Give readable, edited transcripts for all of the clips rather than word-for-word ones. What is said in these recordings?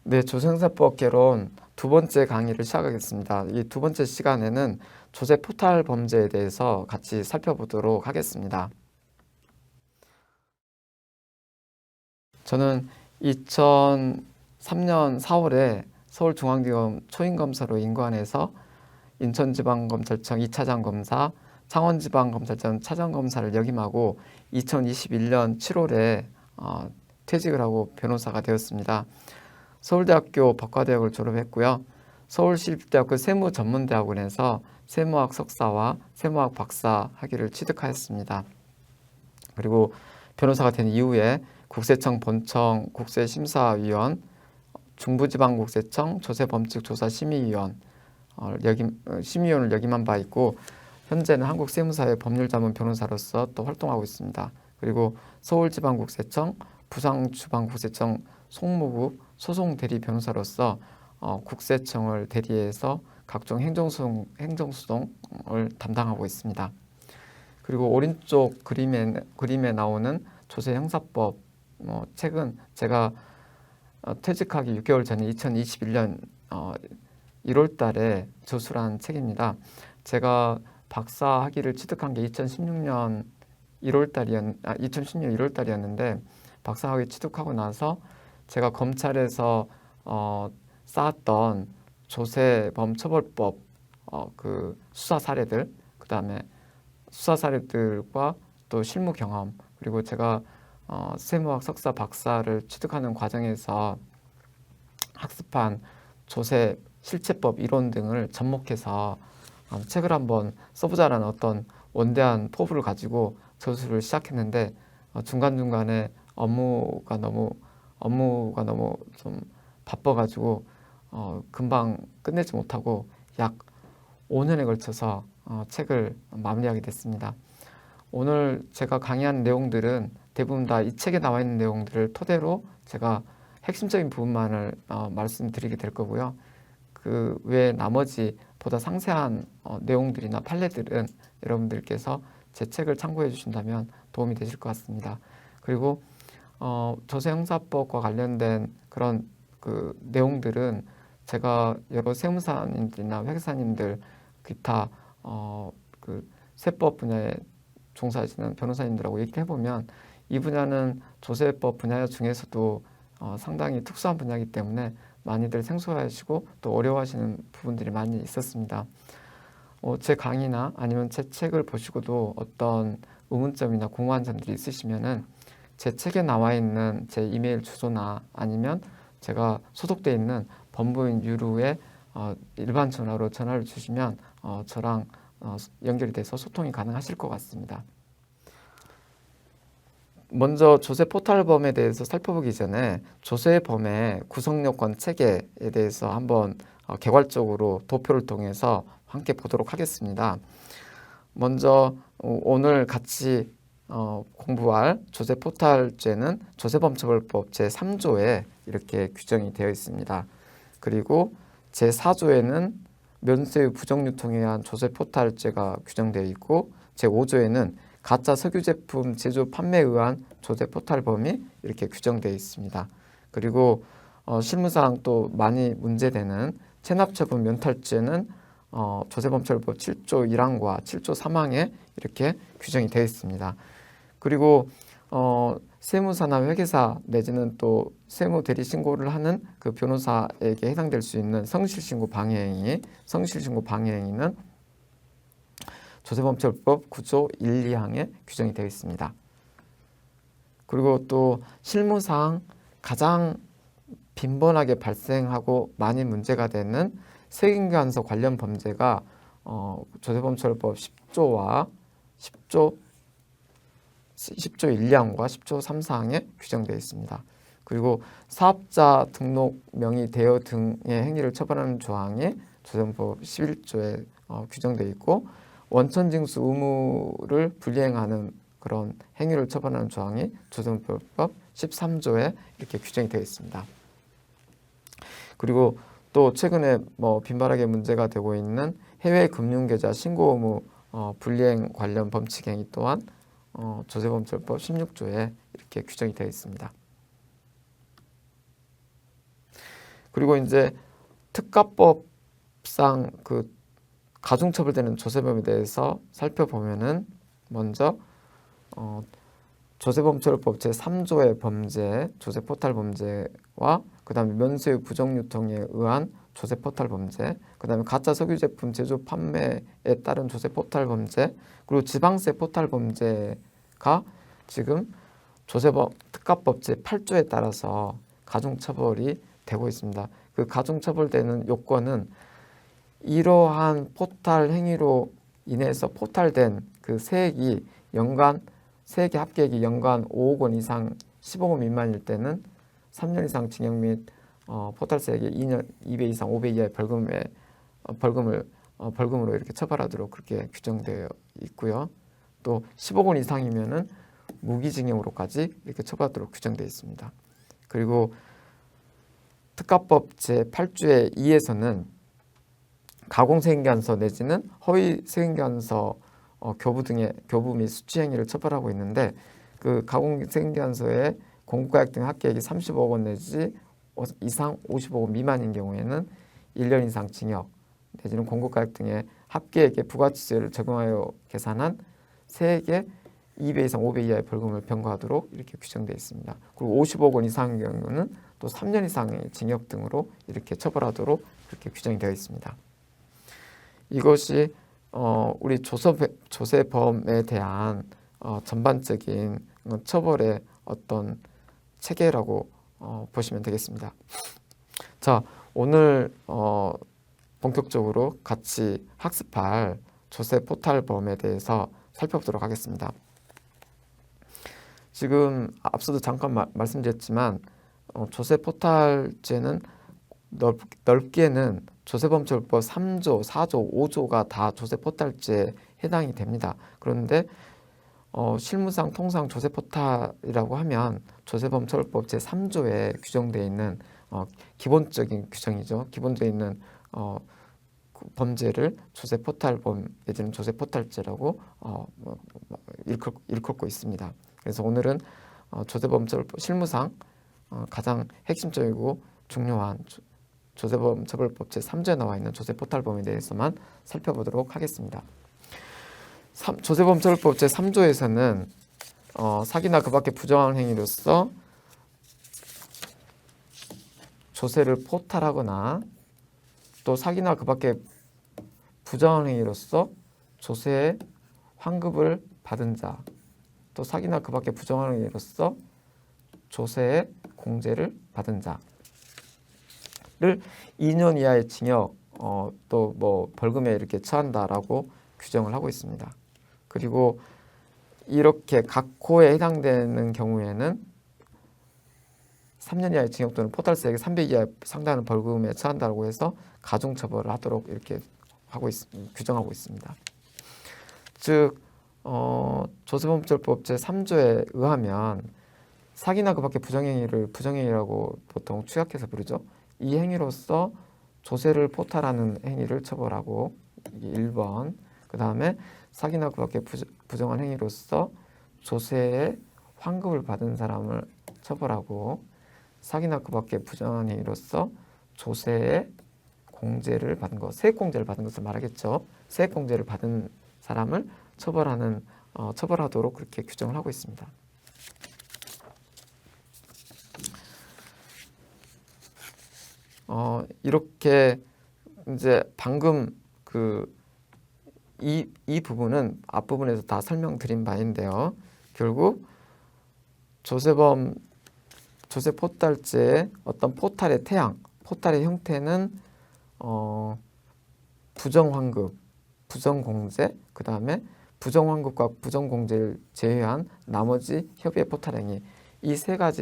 네, 조세형사법 개론 두 번째 강의를 시작하겠습니다. 이 두 번째 시간에는 조세 포탈 범죄에 대해서 같이 살펴보도록 하겠습니다. 저는 2003년 4월에 서울중앙지검 초임검사로 임관해서 인천지방검찰청 2차장 검사, 창원지방검찰청 차장검사를 역임하고 2021년 7월에 퇴직을 하고 변호사가 되었습니다. 서울대학교 법과대학을 졸업했고요. 서울시립대학교 세무전문대학원에서 세무학 석사와 세무학 박사 학위를 취득하였습니다. 그리고 변호사가 된 이후에 국세청 본청 국세심사위원, 중부지방국세청 조세범칙조사심의위원 심의위원을 역임한 바 있고, 현재는 한국세무사회 법률자문 변호사로서 또 활동하고 있습니다. 그리고 서울지방국세청, 부산주방국세청 송무부 소송대리 변호사로서 국세청을 대리해서 각종 행정소송을 담당하고 있습니다. 그리고 오른쪽 그림에 나오는 조세형사법 책은 제가 퇴직하기 6개월 전에 2021년 1월 달에 저술한 책입니다. 제가 박사 학위를 취득한 게 2016년 1월 달이었는데 박사 학위 취득하고 나서 제가 검찰에서 쌓았던 조세범처벌법 그 수사 사례들, 그다음에 수사 사례들과 또 실무 경험, 그리고 제가 세무학 석사 박사를 취득하는 과정에서 학습한 조세 실체법 이론 등을 접목해서 책을 한번 써보자라는 어떤 원대한 포부를 가지고 저술을 시작했는데, 중간중간에 업무가 너무 좀 바빠가지고 금방 끝내지 못하고 약 5년에 걸쳐서 책을 마무리하게 됐습니다. 오늘 제가 강의한 내용들은 대부분 다 이 책에 나와 있는 내용들을 토대로 제가 핵심적인 부분만을 말씀드리게 될 거고요. 그 외에 나머지 보다 상세한 내용들이나 판례들은 여러분들께서 제 책을 참고해 주신다면 도움이 되실 것 같습니다. 그리고 조세형사법과 관련된 그런 그 내용들은 제가 여러 세무사님들이나 회계사님들, 기타 그 세법 분야에 종사하시는 변호사님들하고 얘기를 해보면 이 분야는 조세법 분야 중에서도 상당히 특수한 분야이기 때문에 많이들 생소해하시고 또 어려워하시는 부분들이 많이 있었습니다. 제 강의나 아니면 제 책을 보시고도 어떤 의문점이나 궁금한 점들이 있으시면은 제 책에 나와 있는 제 이메일 주소나 아니면 제가 소속돼 있는 법무인 유루에 일반 전화로 전화를 주시면 저랑 연결이 돼서 소통이 가능하실 것 같습니다. 먼저 조세 포탈범에 대해서 살펴보기 전에 조세범의 구성요건 체계에 대해서 한번 개괄적으로 도표를 통해서 함께 보도록 하겠습니다. 먼저 오늘 같이 공부할 조세 포탈죄는 조세범처벌법 제3조에 이렇게 규정이 되어 있습니다. 그리고 제4조에는 면세의 부정유통에 의한 조세 포탈죄가 규정되어 있고, 제5조에는 가짜 석유 제품 제조 판매에 의한 조세 포탈범이 이렇게 규정되어 있습니다. 그리고 실무상 또 많이 문제되는 체납처분 면탈죄는 조세범처벌법 7조 1항과 7조 3항에 이렇게 규정이 되어 있습니다. 그리고 세무사나 회계사 내지는 또 세무 대리 신고를 하는 그 변호사에게 해당될 수 있는 성실신고 방해행위는 조세범처벌법 9조 1, 2항에 규정이 되어 있습니다. 그리고 또 실무상 가장 빈번하게 발생하고 많이 문제가 되는 세금관서 관련 범죄가 조세범처벌법 10조와 10조 1, 2항과 10조 3, 4항에 규정되어 있습니다. 그리고 사업자 등록 명의 대여 등의 행위를 처벌하는 조항이 조세범법 11조에 규정되어 있고, 원천징수 의무를 불이행하는 그런 행위를 처벌하는 조항이 조세범법 13조에 이렇게 규정이 되어 있습니다. 그리고 또 최근에 빈번하게 문제가 되고 있는 해외 금융계좌 신고 의무 불이행 관련 범칙행위 또한 조세범처벌법 16조에 이렇게 규정이 되어 있습니다. 그리고 이제 특가법상 그 가중처벌되는 조세범에 대해서 살펴보면은 먼저 조세범처벌법 제3조의 범죄, 조세포탈 범죄와 그 다음에 면세의 부정유통에 의한 조세포탈 범죄, 그 다음에 가짜 석유제품 제조 판매에 따른 조세포탈 범죄, 그리고 지방세 포탈 범죄가 지금 조세법 특가법 제8조에 따라서 가중처벌이 되고 있습니다. 그 가중처벌되는 요건은 이러한 포탈 행위로 인해서 포탈된 그 세액이 연간 세액의 합계액이 연간 5억 원 이상 15억 원 미만일 때는 3년 이상 징역 및 포탈세액의 2배 이상 5배 이하의 벌금으로 이렇게 처벌하도록 그렇게 규정되어 있고요. 또 10억 원 이상이면은 무기징역으로까지 이렇게 처벌하도록 규정되어 있습니다. 그리고 특가법 제8조의 2에서는 가공세행기한서 내지는 허위세행기한서 교부 및 수취 행위를 처벌하고 있는데 그 가공세행기한서의 공급가액 등 합계액이 30억 원 내지 이상 50억 원 미만인 경우에는 1년 이상 징역 내지는 공급가액 등의 합계액의 부가치세를 적용하여 계산한 세액의 2배 이상 5배 이하의 벌금을 병과하도록 이렇게 규정되어 있습니다. 그리고 50억 원 이상의 경우는 또 3년 이상의 징역 등으로 이렇게 처벌하도록 그렇게 규정이 되어 있습니다. 이것이 우리 조세범에 대한 전반적인 처벌의 어떤 체계라고 보시면 되겠습니다. 자, 오늘 본격적으로 같이 학습할 조세포탈범에 대해서 살펴보도록 하겠습니다. 지금 앞서도 잠깐 말씀드렸지만 조세포탈죄는 넓게는 조세범처벌법 3조, 4조, 5조가 다 조세포탈죄에 해당이 됩니다. 그런데 실무상 통상 조세포탈이라고 하면 조세범처벌법 제3조에 규정되어 있는 기본적인 규정이죠. 기본되어 있는 범죄를 조세포탈범 내지는 조세포탈죄라고 일컫고 있습니다. 그래서 오늘은 조세범처벌법 실무상 가장 핵심적이고 중요한 조세범처벌법 제3조에 나와 있는 조세포탈범에 대해서만 살펴보도록 하겠습니다. 조세범처벌법 제3조에서는 사기나 그 밖의 부정한 행위로서 조세를 포탈하거나 또 사기나 그 밖의 부정한 행위로서 조세의 환급을 받은 자, 또 사기나 그 밖의 부정한 행위로서 조세의 공제를 받은 자를 2년 이하의 징역 또 뭐 벌금에 이렇게 처한다라고 규정을 하고 있습니다. 그리고 이렇게 각 호에 해당되는 경우에는 3년 이하의 징역 또는 포탈세액의 3배 이하에 상당한 벌금에 처한다고 해서 가중처벌을 하도록 이렇게 규정하고 있습니다. 즉 조세범처벌법 제3조에 의하면 사기나 그 밖의 부정행위를 부정행위라고 보통 축약해서 부르죠. 이 행위로서 조세를 포탈하는 행위를 처벌하고 1번, 그 다음에 사기나 그 밖의 부정한 행위로서 조세의 환급을 받은 사람을 처벌하고 사기나 그 밖의 부정한 행위로서 조세의 공제를 받은 것, 세액공제를 받은 것을 말하겠죠. 세액공제를 받은 사람을 처벌하도록 그렇게 규정을 하고 있습니다. 이렇게 이제 방금 이 부분은 앞부분에서 다 설명드린 바인데요. 결국 조세포탈죄의 어떤 포탈의 태양, 포탈의 형태는 부정환급, 부정공제, 그 다음에 부정환급과 부정공제를 제외한 나머지 협의의 포탈행위, 이 세 가지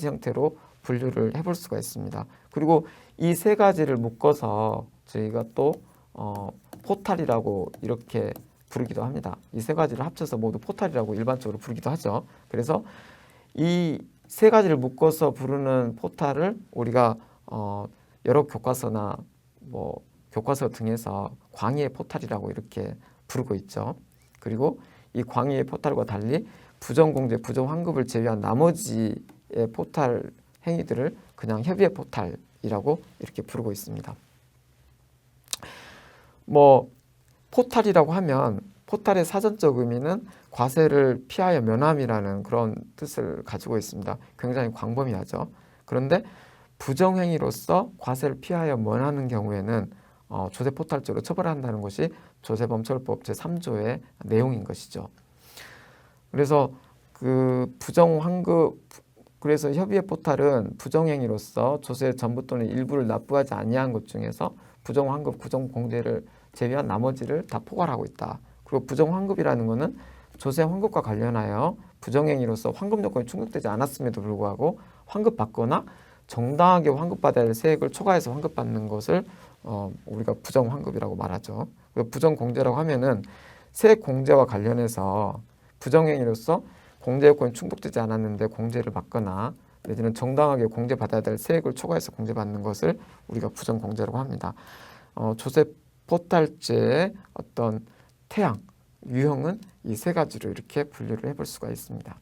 형태로 분류를 해볼 수가 있습니다. 그리고 이 세 가지를 묶어서 저희가 또 포탈이라고 이렇게 부르기도 합니다. 이 세 가지를 합쳐서 모두 포탈이라고 일반적으로 부르기도 하죠. 그래서 이 세 가지를 묶어서 부르는 포탈을 우리가 여러 교과서나 뭐 교과서 등에서 광의의 포탈이라고 이렇게 부르고 있죠. 그리고 이 광의의 포탈과 달리 부정공제, 부정환급을 제외한 나머지의 포탈 행위들을 그냥 협의의 포탈이라고 이렇게 부르고 있습니다. 뭐 포탈이라고 하면 포탈의 사전적 의미는 과세를 피하여 면함이라는 그런 뜻을 가지고 있습니다. 굉장히 광범위하죠. 그런데 부정행위로서 과세를 피하여 면하는 경우에는 조세포탈죄로 처벌한다는 것이 조세범처벌법 제3조의 내용인 것이죠. 그래서 그 부정환급, 그래서 협의의 포탈은 부정행위로서 조세 전부 또는 일부를 납부하지 아니한 것 중에서 부정환급, 부정공제를 제외한 나머지를 다 포괄하고 있다. 그리고 부정환급이라는 것은 조세 환급과 관련하여 부정행위로서 환급 요건이 충족되지 않았음에도 불구하고 환급받거나 정당하게 환급받아야 할 세액을 초과해서 환급받는 것을 우리가 부정환급이라고 말하죠. 부정공제라고 하면은 세액 공제와 관련해서 부정행위로서 공제 요건이 충족되지 않았는데 공제를 받거나 내지는 정당하게 공제받아야 될 세액을 초과해서 공제받는 것을 우리가 부정공제라고 합니다. 조세포탈죄의 어떤 태양, 유형은 이 세 가지로 이렇게 분류를 해볼 수가 있습니다.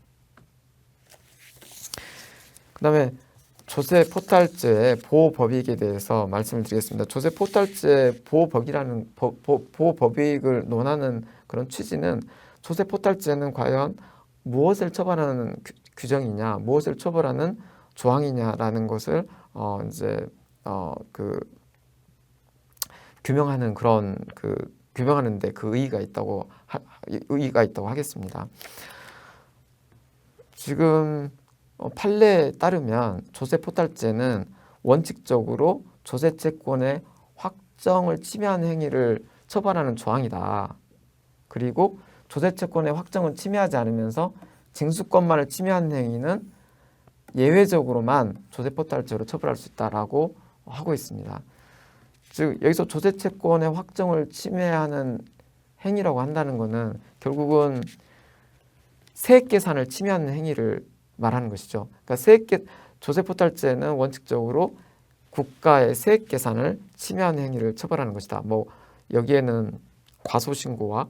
그 다음에 조세포탈죄의 보호법익에 대해서 말씀을 드리겠습니다. 조세포탈죄 보호법익을 논하는 그런 취지는 조세포탈죄는 과연 무엇을 처벌하는 규정이냐, 무엇을 처벌하는 조항이냐라는 것을 규명하는 그런 규명하는데 그 의의가 있다고 하겠습니다. 지금 판례에 따르면 조세포탈죄는 원칙적으로 조세채권의 확정을 침해하는 행위를 처벌하는 조항이다. 그리고 조세채권의 확정을 침해하지 않으면서 징수권만을 침해하는 행위는 예외적으로만 조세포탈죄로 처벌할 수 있다라고 하고 있습니다. 즉 여기서 조세채권의 확정을 침해하는 행위라고 한다는 것은 결국은 세액 계산을 침해하는 행위를 말하는 것이죠. 그러니까 조세포탈죄는 원칙적으로 국가의 세액 계산을 침해하는 행위를 처벌하는 것이다. 뭐 여기에는 과소신고와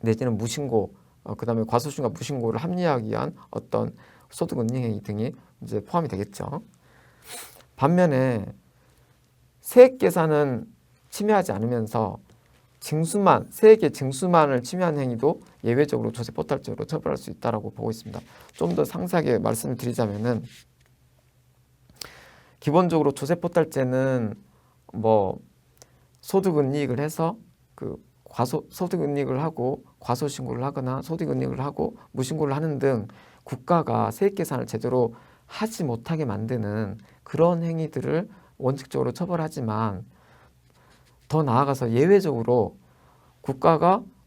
내지는 무신고, 그다음에 과소신고와 무신고를 합리화하기 위한 어떤 소득 은닉 행위 등이 이제 포함이 되겠죠. 반면에 세액 계산은 침해하지 않으면서 세액의 징수만을 침해하는 행위도 예외적으로 조세포탈죄로 처벌할 수 있다라고 보고 있습니다. 좀 더 상세하게 말씀을 드리자면은 기본적으로 조세포탈죄는 뭐 소득 은닉을 해서 소득 은닉을 하고 과소신고를 하거나 소득 은닉을 하고 무신고를 하는 등 국가가 세액 계산을 제대로 하지 못하게 만드는 그런 행위들을 원칙적으로 처벌하지만 더 나아가서 예외적으로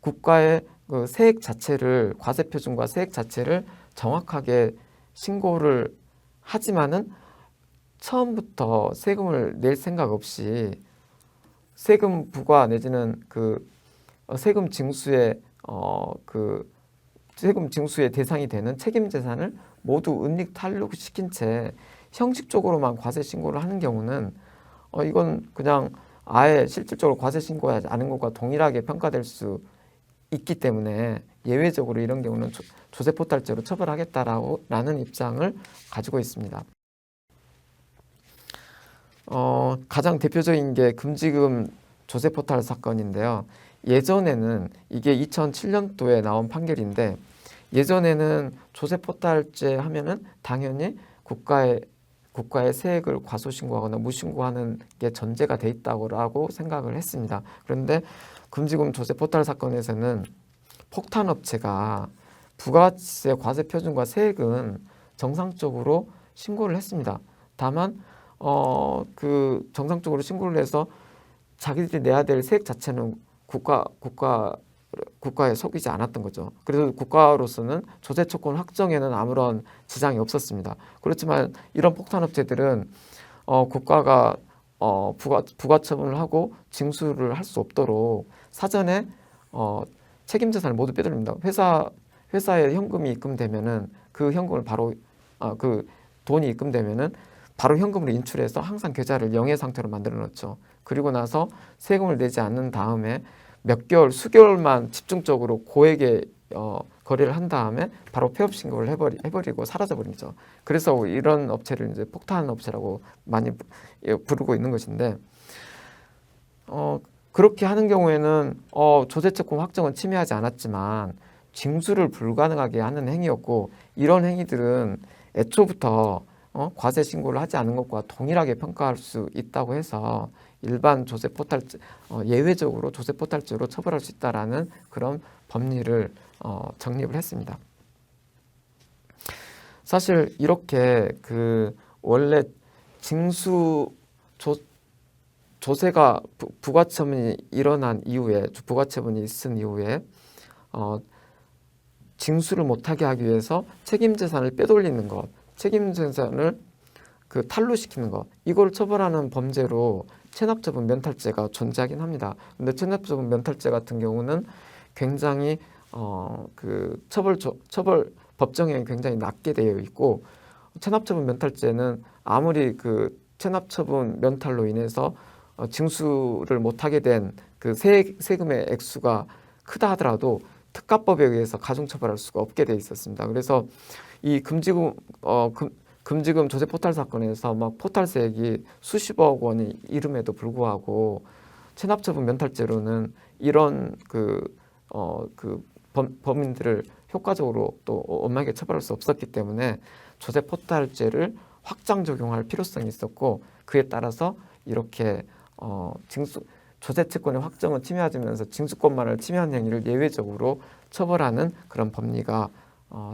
국가의 그 세액 자체를 과세 표준과 세액 자체를 정확하게 신고를 하지만은 처음부터 세금을 낼 생각 없이 세금 부과 내지는 세금 징수의 세금 징수의 대상이 되는 책임 재산을 모두 은닉 탈루시킨 채 형식적으로만 과세 신고를 하는 경우는 이건 그냥 아예 실질적으로 과세 신고하지 않은 것과 동일하게 평가될 수 있기 때문에 예외적으로 이런 경우는 조세포탈죄로 처벌하겠다라는 입장을 가지고 있습니다. 가장 대표적인 게 금지금 조세포탈 사건인데요. 예전에는 이게 2007년도에 나온 판결인데 예전에는 조세포탈죄 하면은 당연히 국가의 세액을 과소신고하거나 무신고하는 게 전제가 돼 있다고 생각을 했습니다. 그런데 금지금 조세포탈 사건에서는 폭탄업체가 부가세 과세 표준과 세액은 정상적으로 신고를 했습니다. 다만 정상적으로 신고를 해서 자기들이 내야 될 세액 자체는 국가에 속이지 않았던 거죠. 그래서 국가로서는 조세채권 확정에는 아무런 지장이 없었습니다. 그렇지만 이런 폭탄업체들은 국가가 부가처분을 하고 징수를 할 수 없도록 사전에 책임재산을 모두 빼돌립니다. 회사에 현금이 입금되면은 그 현금을 바로 돈이 입금되면은 바로 현금으로 인출해서 항상 계좌를 영해 상태로 만들어 놓죠. 그리고 나서 세금을 내지 않는 다음에 수개월만 집중적으로 고액의 거래를 한 다음에 바로 폐업 신고를 해버리고 사라져버리죠. 그래서 이런 업체를 이제 폭탄 업체라고 많이 부르고 있는 것인데, 그렇게 하는 경우에는 조세채권 확정은 침해하지 않았지만 징수를 불가능하게 하는 행위였고, 이런 행위들은 애초부터 과세 신고를 하지 않은 것과 동일하게 평가할 수 있다고 해서 일반 조세 포탈 예외적으로 조세 포탈죄로 처벌할 수 있다라는 그런 법리를 정립을 했습니다. 사실 이렇게 원래 징수 조세가 부가처분이 일어난 이후에, 부가처분이 있은 이후에 징수를 못하게 하기 위해서 책임재산을 빼돌리는 것, 책임재산을 탈루시키는 것, 이걸 처벌하는 범죄로 체납처분 면탈죄가 존재하긴 합니다. 근데 체납처분 면탈죄 같은 경우는 굉장히 처벌 법정형이 굉장히 낮게 되어 있고, 체납처분 면탈죄는 아무리 체납처분 면탈로 인해서 징수를 못하게 된 세금의 액수가 크다 하더라도 특가법에 의해서 가중처벌할 수가 없게 되어 있었습니다. 그래서 이 금지금 조세 포탈 사건에서 막 포탈세액이 수십억 원이 이름에도 불구하고 체납처분 면탈죄로는 이런 범인들을 효과적으로 또 엄하게 처벌할 수 없었기 때문에 조세 포탈죄를 확장 적용할 필요성이 있었고, 그에 따라서 이렇게 조세채권의 확정은 침해하면서 징수권만을 침해한 행위를 예외적으로 처벌하는 그런 법리가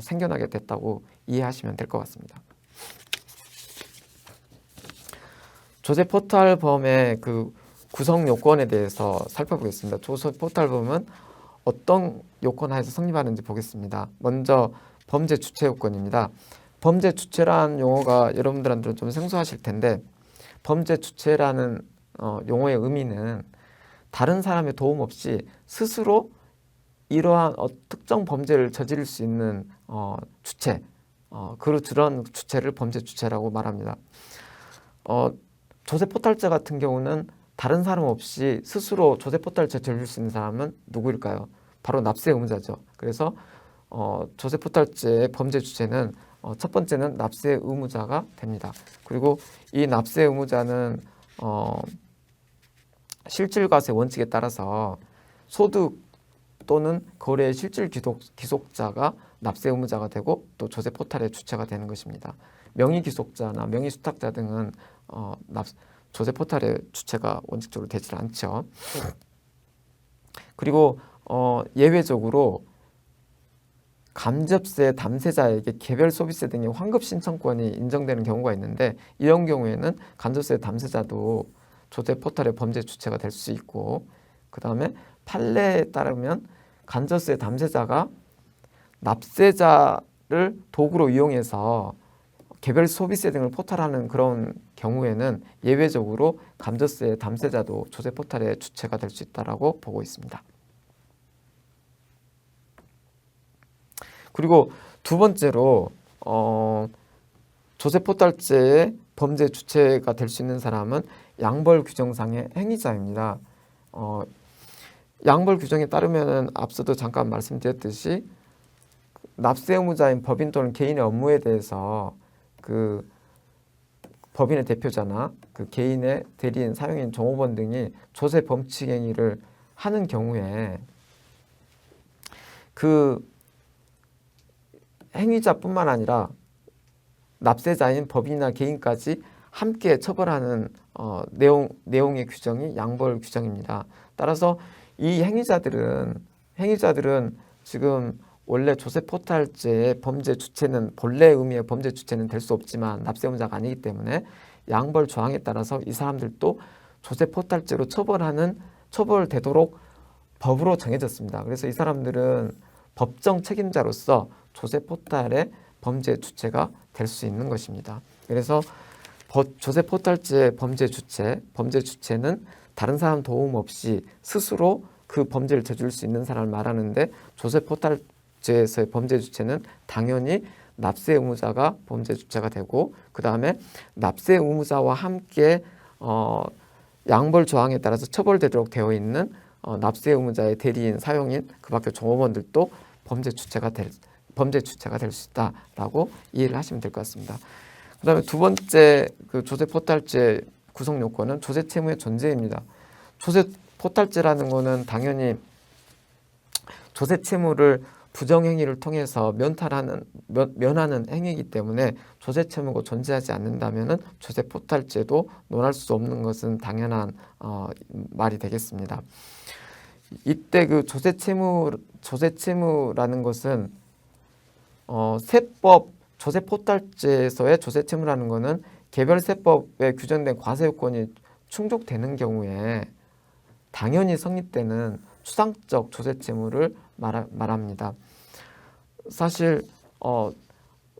생겨나게 됐다고 이해하시면 될 것 같습니다. 조세 포탈범의 구성 요건에 대해서 살펴보겠습니다. 조세 포탈범은 어떤 요건 하에서 성립하는지 보겠습니다. 먼저 범죄 주체 요건입니다. 범죄 주체라는 용어가 여러분들한테는 좀 생소하실 텐데, 범죄 주체라는 용어의 의미는 다른 사람의 도움 없이 스스로 이러한 특정 범죄를 저지를 수 있는 주체, 그런 주체를 범죄 주체라고 말합니다. 조세 포탈죄 같은 경우는 다른 사람 없이 스스로 조세 포탈죄 저지를 수 있는 사람은 누구일까요? 바로 납세 의무자죠. 그래서 조세 포탈죄의 범죄 주체는 첫 번째는 납세 의무자가 됩니다. 그리고 이 납세 의무자는 실질과세 원칙에 따라서 소득 또는 거래의 실질 기속자가 납세 의무자가 되고 또 조세 포탈의 주체가 되는 것입니다. 명의 기속자나 명의 수탁자 등은 조세 포탈의 주체가 원칙적으로 되질 않죠. 그리고 예외적으로 간접세 담세자에게 개별 소비세 등의 환급 신청권이 인정되는 경우가 있는데, 이런 경우에는 간접세 담세자도 조세 포탈의 범죄 주체가 될 수 있고, 그 다음에 판례에 따르면 간접세 담세자가 납세자를 도구로 이용해서 개별 소비세 등을 포탈하는 그런 경우에는 예외적으로 간접세 담세자도 조세 포탈의 주체가 될 수 있다고 보고 있습니다. 그리고 두 번째로 조세 포탈죄의 범죄 주체가 될 수 있는 사람은 양벌 규정상의 행위자입니다. 양벌 규정에 따르면은 앞서도 잠깐 말씀드렸듯이 납세 의무자인 법인 또는 개인의 업무에 대해서 법인의 대표자나 개인의 대리인, 사용인, 종업원 등이 조세 범칙 행위를 하는 경우에 행위자뿐만 아니라 납세자인 법인이나 개인까지 함께 처벌하는 내용의 규정이 양벌 규정입니다. 따라서 이 행위자들은 지금 원래 조세 포탈죄의 범죄 주체는, 본래 의미의 범죄 주체는 될 수 없지만 납세 의무자가 아니기 때문에 양벌 조항에 따라서 이 사람들도 조세 포탈죄로 처벌되도록 법으로 정해졌습니다. 그래서 이 사람들은 법정 책임자로서 조세 포탈의 범죄 주체가 될 수 있는 것입니다. 그래서 조세 포탈죄 범죄 주체는 다른 사람 도움 없이 스스로 그 범죄를 저지를 수 있는 사람을 말하는데, 조세 포탈죄에서의 범죄 주체는 당연히 납세 의무자가 범죄 주체가 되고, 그 다음에 납세 의무자와 함께 양벌 조항에 따라서 처벌되도록 되어 있는 납세 의무자의 대리인, 사용인, 그 밖에 종업원들도 범죄 주체가 될 수 있다라고 이해를 하시면 될 것 같습니다. 그다음에 두 번째 그 조세 포탈죄 구성 요건은 조세 채무의 존재입니다. 조세 포탈죄라는 거는 당연히 조세 채무를 부정행위를 통해서 면하는 행위이기 때문에 조세 채무가 존재하지 않는다면은 조세 포탈죄도 논할 수 없는 것은 당연한 말이 되겠습니다. 이때 그 조세 채무라는 것은 세법 조세 포탈죄에서의 조세 채무라는 것은 개별 세법에 규정된 과세 요건이 충족되는 경우에 당연히 성립되는 추상적 조세 채무를 말합니다. 사실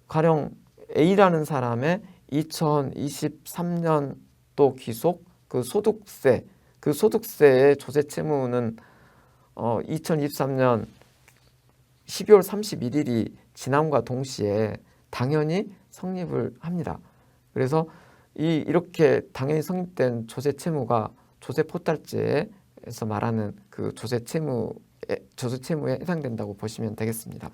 가령 A라는 사람의 2023년도 기속 그 소득세의 조세 채무는 2023년 12월 31일이 지남과 동시에 당연히 성립을 합니다. 그래서 이렇게 당연히 성립된 조세 채무가 조세 포탈죄에서 말하는 그 조세 채무에 해당된다고 보시면 되겠습니다.